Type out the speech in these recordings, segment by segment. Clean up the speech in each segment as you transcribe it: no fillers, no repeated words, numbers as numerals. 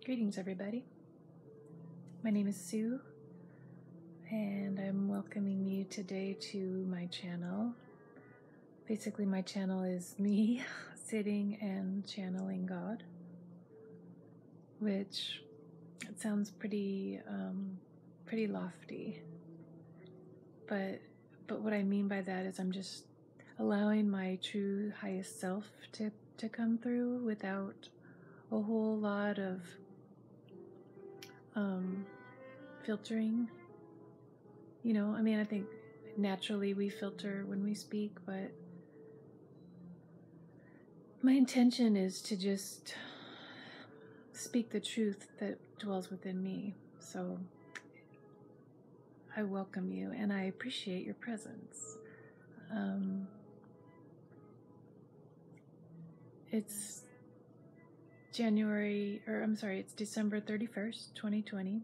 Greetings, everybody. My name is Sue, and I'm welcoming you today to my channel. Basically, my channel is me sitting and channeling God, which it sounds pretty lofty. But what I mean by that is I'm just allowing my true highest self to come through without a whole lot of filtering. I think naturally we filter when we speak, but my intention is to just speak the truth that dwells within me. So I welcome you and I appreciate your presence. It's December 31st, 2020.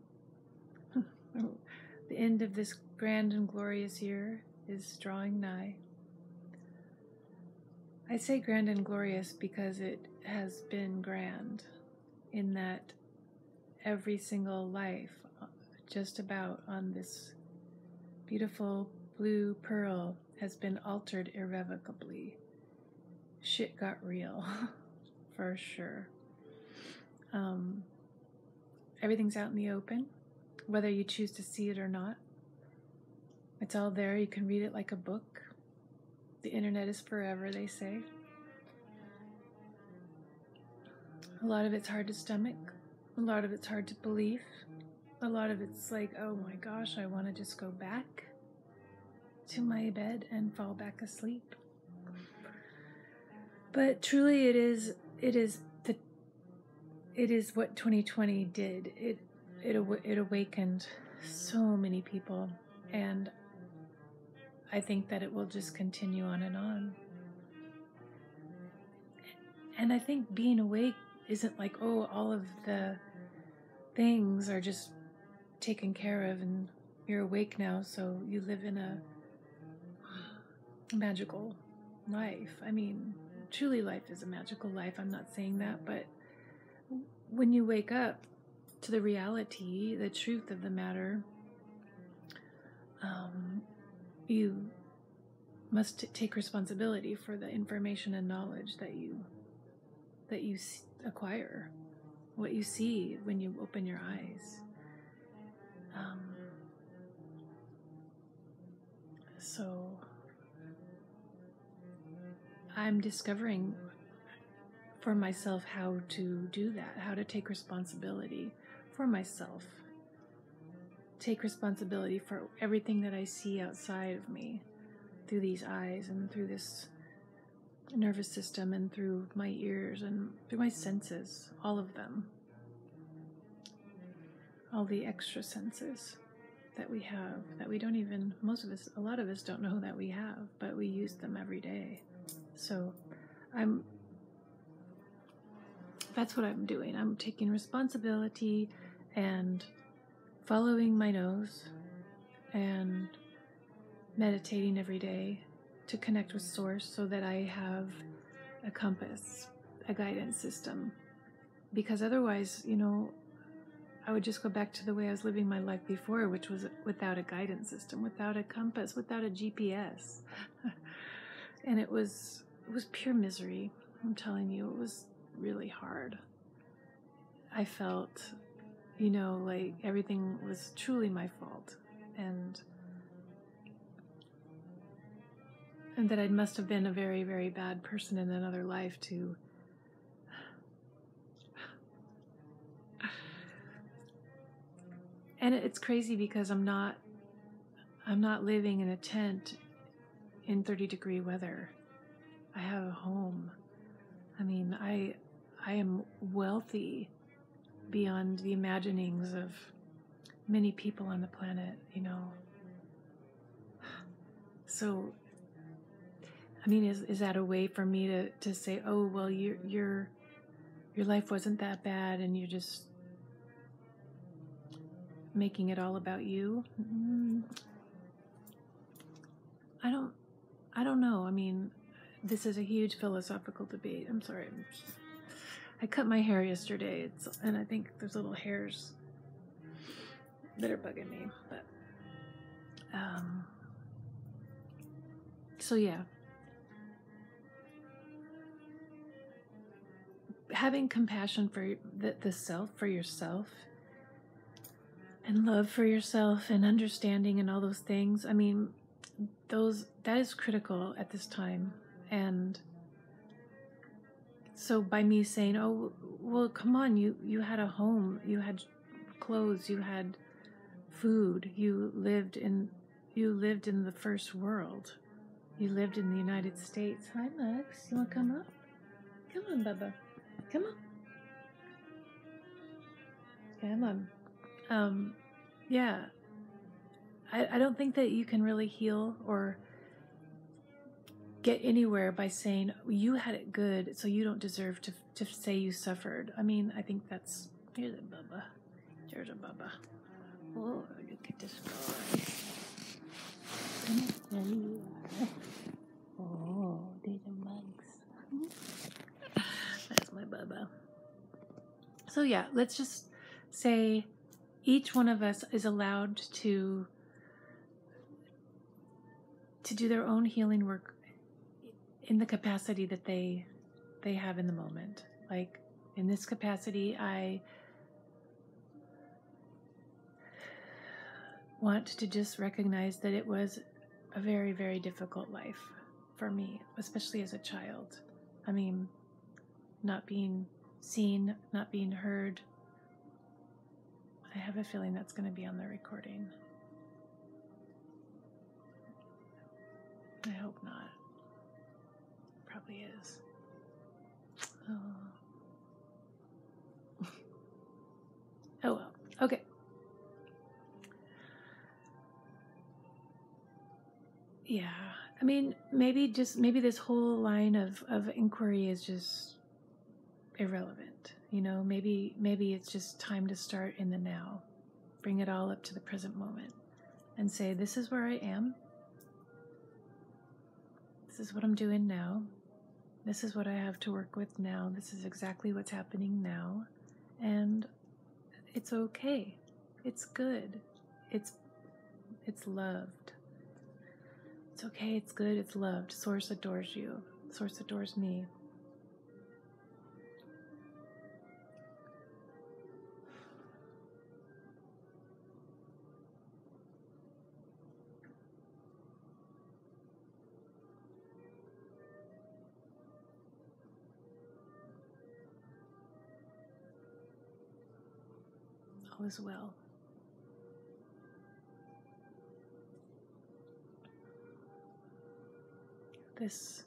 The end of this grand and glorious year is drawing nigh. I say grand and glorious because it has been grand in that every single life just about on this beautiful blue pearl has been altered irrevocably. Shit got real, for sure. Everything's out in the open, whether you choose to see it or not. It's all there. You can read it like a book. The internet is forever, they say. A lot of it's hard to stomach. A lot of it's hard to believe. A lot of it's like, oh my gosh, I want to just go back to my bed and fall back asleep. But truly it is what 2020 did. It awakened so many people, and I think that it will just continue on and on. And I think being awake isn't like, oh, all of the things are just taken care of and you're awake now, so you live in a magical life. I mean, truly life is a magical life. I'm not saying that, but when you wake up to the reality, the truth of the matter, you must take responsibility for the information and knowledge that you acquire, what you see when you open your eyes. So I'm discovering for myself how to do that, how to take responsibility for myself, take responsibility for everything that I see outside of me through these eyes and through this nervous system and through my ears and through my senses, all of them, all the extra senses that we have, that we don't even, a lot of us don't know that we have, but we use them every day. So that's what I'm doing. I'm taking responsibility and following my nose and meditating every day to connect with Source so that I have a compass, a guidance system. Because otherwise, I would just go back to the way I was living my life before, which was without a guidance system, without a compass, without a GPS. And it was pure misery. I'm telling you, it was really hard. I felt, like everything was truly my fault. And that I must have been a very, very bad person in another life to and it's crazy because I'm not living in a tent in 30-degree weather. I have a home. I mean, I am wealthy beyond the imaginings of many people on the planet, So, I mean, is that a way for me to say, oh, well, your life wasn't that bad and you're just making it all about you? I don't know. I mean, this is a huge philosophical debate. I'm sorry. I cut my hair yesterday, and I think there's little hairs that are bugging me. But so yeah, having compassion for the self, for yourself, and love for yourself, and understanding, and all those things. I mean, that is critical at this time. And so by me saying, oh, well, come on, you had a home, you had clothes, you had food, you lived in the first world, you lived in the United States. Hi, Max, you want to come up? Come on, Bubba, come on. Yeah, I don't think that you can really heal or get anywhere by saying you had it good, so you don't deserve to say you suffered. I mean, I think that's... Here's a Bubba. There's a Bubba. Oh, look at this guy. There you are. Oh, these are mugs. That's my Bubba. So yeah, let's just say each one of us is allowed to do their own healing work in the capacity that they have in the moment. Like, in this capacity, I want to just recognize that it was a very, very difficult life for me, especially as a child. I mean, not being seen, not being heard. I have a feeling that's going to be on the recording. I hope not. Probably is. Oh. Oh well. Okay. Yeah. I mean, maybe this whole line of inquiry is just irrelevant. You know, maybe it's just time to start in the now. Bring it all up to the present moment and say, this is where I am. This is what I'm doing now. This is what I have to work with now. This is exactly what's happening now. And it's okay. It's good. It's loved. It's okay. It's good. It's loved. Source adores you. Source adores me. All is well. This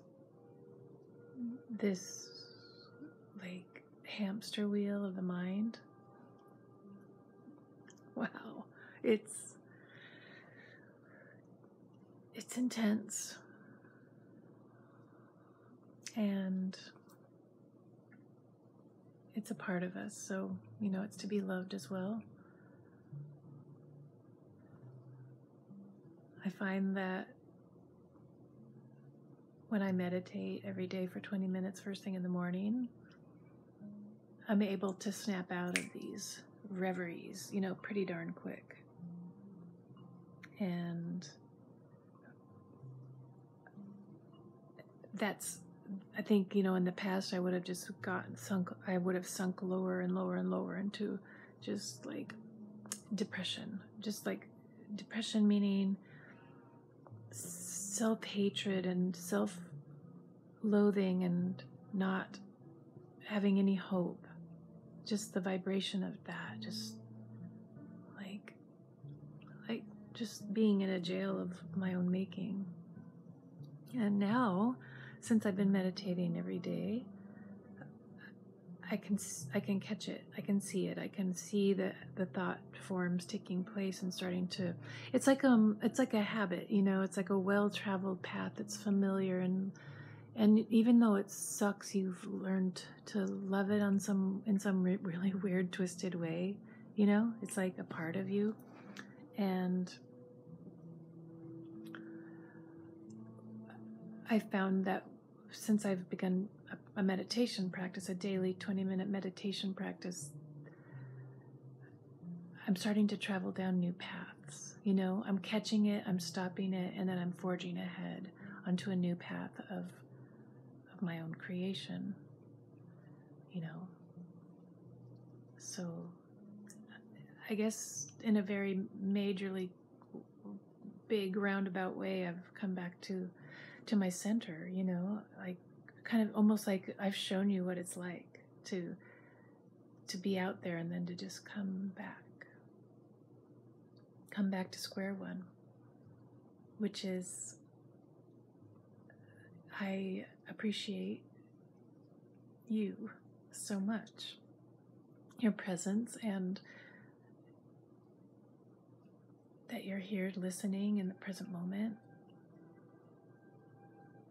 like hamster wheel of the mind. Wow. It's intense. And it's a part of us, so, you know, it's to be loved as well. I find that when I meditate every day for 20 minutes first thing in the morning, I'm able to snap out of these reveries, you know, pretty darn quick. And that's, I think, you know, in the past I would have just sunk lower and lower and lower into just like depression. Just like depression meaning self-hatred and self-loathing and not having any hope. Just the vibration of that, just like just being in a jail of my own making. And now, since I've been meditating every day, I can catch it. I can see it. I can see the thought forms taking place and starting to. It's like a habit, you know. It's like a well-traveled path that's familiar, and even though it sucks, you've learned to love it in some really weird, twisted way. You know, it's like a part of you, and I found that since I've begun a meditation practice, a daily 20-minute meditation practice, I'm starting to travel down new paths. You know, I'm catching it, I'm stopping it, and then I'm forging ahead onto a new path of my own creation. You know, so I guess in a very majorly big roundabout way, I've come back to my center, you know, like kind of almost like I've shown you what it's like to be out there and then to just come back to square one, which is, I appreciate you so much, your presence, and that you're here listening in the present moment.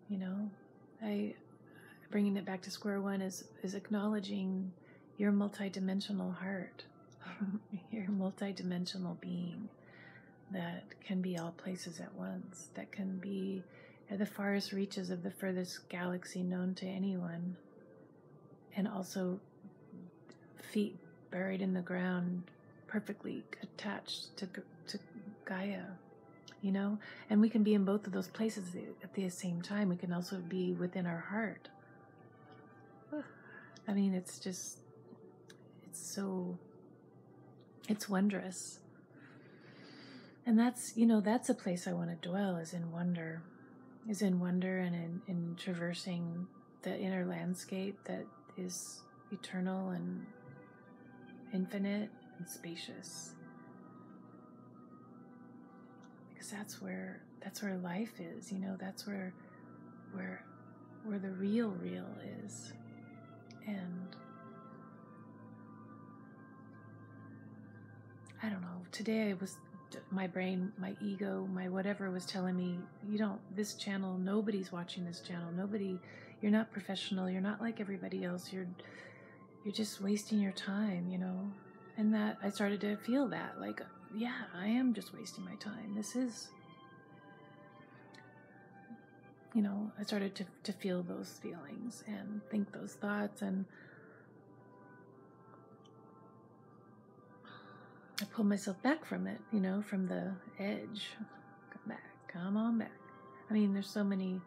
You know, bringing it back to square one is acknowledging your multidimensional heart, your multidimensional being that can be all places at once, that can be at the farthest reaches of the furthest galaxy known to anyone, and also feet buried in the ground, perfectly attached to Gaia. You know, and we can be in both of those places at the same time. We can also be within our heart. I mean, it's wondrous. And that's, you know, that's a place I want to dwell, is in wonder and in traversing the inner landscape that is eternal and infinite and spacious. That's where life is, you know, that's where the real is. And I don't know, today my brain, my ego, my whatever was telling me, this channel, nobody's watching this channel, you're not professional, you're not like everybody else, you're just wasting your time, you know. And that I started to feel that, like, yeah, I am just wasting my time. This is, you know, I started to feel those feelings and think those thoughts, and I pulled myself back from it, you know, from the edge. Come on back. I mean, there's so many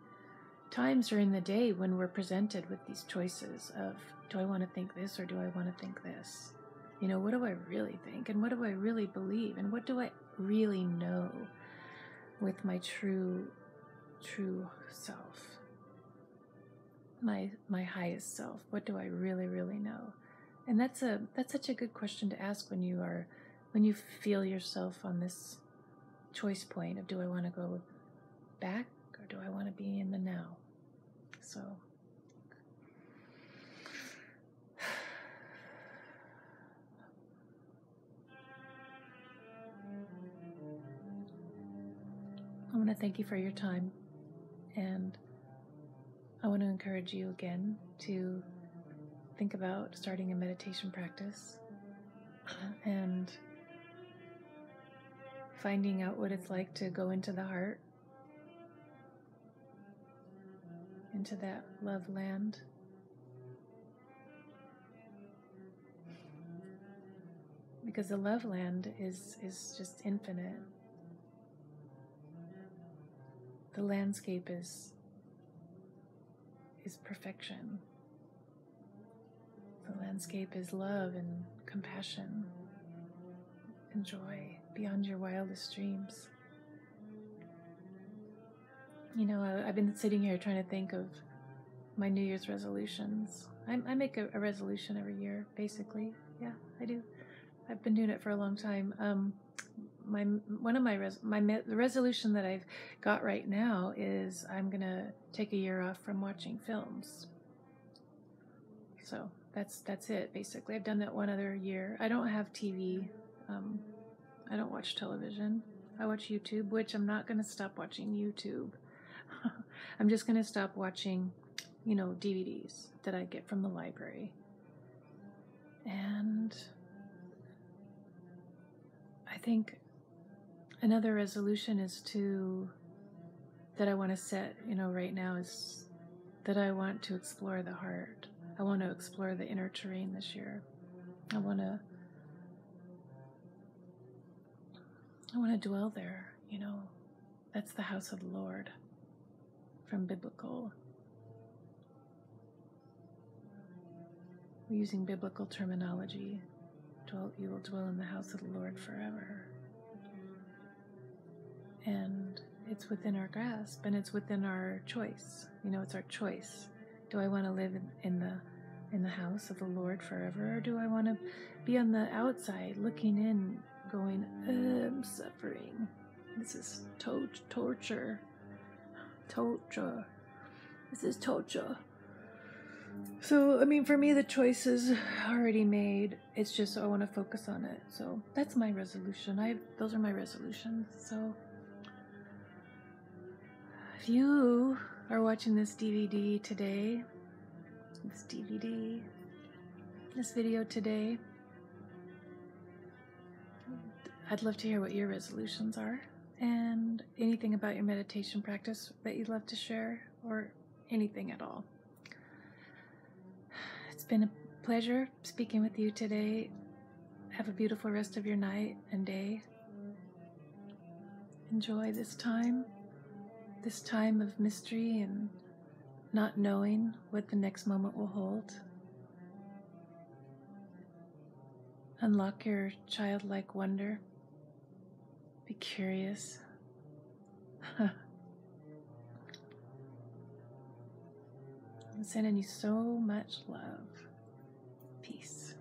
times during the day when we're presented with these choices of, do I want to think this or do I want to think this? You know, what do I really think, and what do I really believe, and what do I really know with my true self, my highest self? What do I really know? And that's such a good question to ask when you feel yourself on this choice point of, do I want to go back or do I want to be in the now? So I want to thank you for your time, and I want to encourage you again to think about starting a meditation practice and finding out what it's like to go into the heart, into that love land. Because the love land is just infinite. The landscape is perfection. The landscape is love and compassion and joy beyond your wildest dreams. You know, I've been sitting here trying to think of my New Year's resolutions. I make a resolution every year, basically. Yeah, I do. I've been doing it for a long time. The resolution that I've got right now is I'm gonna take a year off from watching films. So that's it, basically. I've done that one other year. I don't have TV. I don't watch television. I watch YouTube, which I'm not gonna stop watching YouTube. I'm just gonna stop watching, you know, DVDs that I get from the library. And I think another resolution that I want to set, you know, right now is that I want to explore the heart. I want to explore the inner terrain this year. I want to dwell there, you know. That's the house of the Lord from biblical. We're using biblical terminology. You will dwell in the house of the Lord forever. And it's within our grasp, and it's within our choice. You know, it's our choice. Do I want to live in the house of the Lord forever, or do I want to be on the outside, looking in, going, I'm suffering. This is torture. Torture. This is torture. So, I mean, for me, the choice is already made. It's just I want to focus on it. So that's my resolution. Those are my resolutions. So if you are watching this video today, I'd love to hear what your resolutions are and anything about your meditation practice that you'd love to share, or anything at all. It's been a pleasure speaking with you today. Have a beautiful rest of your night and day. Enjoy this time of mystery and not knowing what the next moment will hold. Unlock your childlike wonder. Be curious. I'm sending you so much love. Peace.